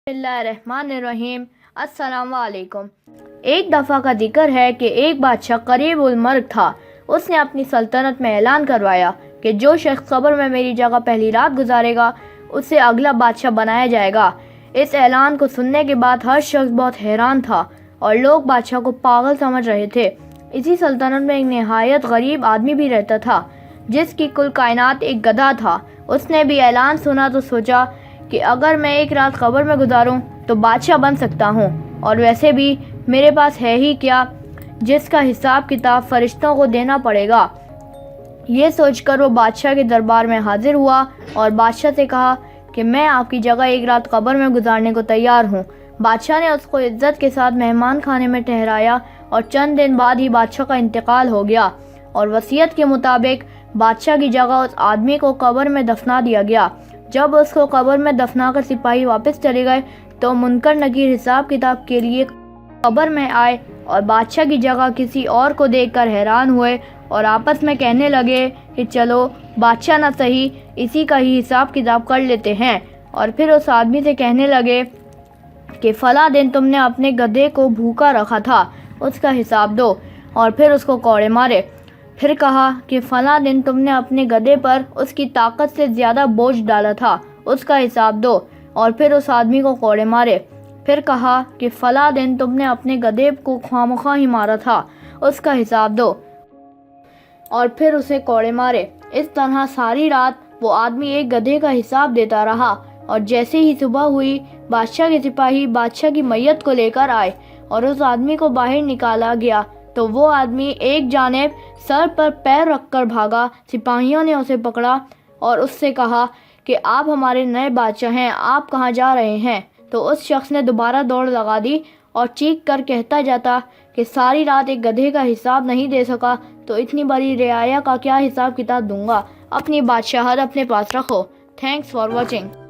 बिस्मिल्लाहिर्रहमानिर्रहीम। अस्सलाम वालेकुम। एक दफ़ा का जिक्र है कि एक बादशाह करीब उल मर्ग था। उसने अपनी सल्तनत में ऐलान करवाया कि जो शख्स कब्र में मेरी जगह पहली रात गुजारेगा उसे अगला बादशाह बनाया जाएगा। इस ऐलान को सुनने के बाद हर शख्स बहुत हैरान था और लोग बादशाह को पागल समझ रहे थे। इसी सल्तनत में एक नहायत गरीब आदमी भी रहता था जिसकी कुल कायनात एक गधा था। उसने भी ऐलान सुना तो सोचा कि अगर मैं एक रात कब्र में गुजारूं तो बादशाह बन सकता हूं, और वैसे भी मेरे पास है ही क्या जिसका हिसाब किताब फरिश्तों को देना पड़ेगा। ये सोचकर वो बादशाह के दरबार में हाजिर हुआ और बादशाह से कहा कि मैं आपकी जगह एक रात कब्र में गुजारने को तैयार हूँ। बादशाह ने उसको इज्जत के साथ मेहमान खाने में ठहराया और चंद दिन बाद ही बादशाह का इंतकाल हो गया और वसीयत के मुताबिक बादशाह की जगह उस आदमी को कब्र में दफना दिया गया। जब उसको कब्र में दफना कर सिपाही वापस चले गए तो मुनकर नकीर हिसाब किताब के लिए कब्र में आए और बादशाह की जगह किसी और को देखकर हैरान हुए और आपस में कहने लगे कि चलो बादशाह ना सही, इसी का ही हिसाब किताब कर लेते हैं। और फिर उस आदमी से कहने लगे कि फला दिन तुमने अपने गधे को भूखा रखा था, उसका हिसाब दो। और फिर उसको कोड़े मारे। फिर कहा कि फला दिन तुमने अपने गधे पर उसकी ताकत से ज़्यादा बोझ डाला था, उसका हिसाब दो। और फिर उस आदमी को कोड़े मारे। फिर कहा कि फला दिन तुमने अपने गधे को खामखा ही मारा था, उसका हिसाब दो। और फिर उसे कोड़े मारे। इस तरह सारी रात वो आदमी एक गधे का हिसाब देता रहा और जैसे ही सुबह हुई बादशाह के सिपाही बादशाह की मैयत को लेकर आए और उस आदमी को बाहर निकाला गया तो वो आदमी एक जानिब सर पर पैर रखकर भागा। सिपाहियों ने उसे पकड़ा और उससे कहा कि आप हमारे नए बादशाह हैं, आप कहाँ जा रहे हैं। तो उस शख्स ने दोबारा दौड़ लगा दी और चीख कर कहता जाता कि सारी रात एक गधे का हिसाब नहीं दे सका तो इतनी बड़ी रियाया का क्या हिसाब किताब दूंगा। अपनी बादशाहत अपने पास रखो। Thanks for watching.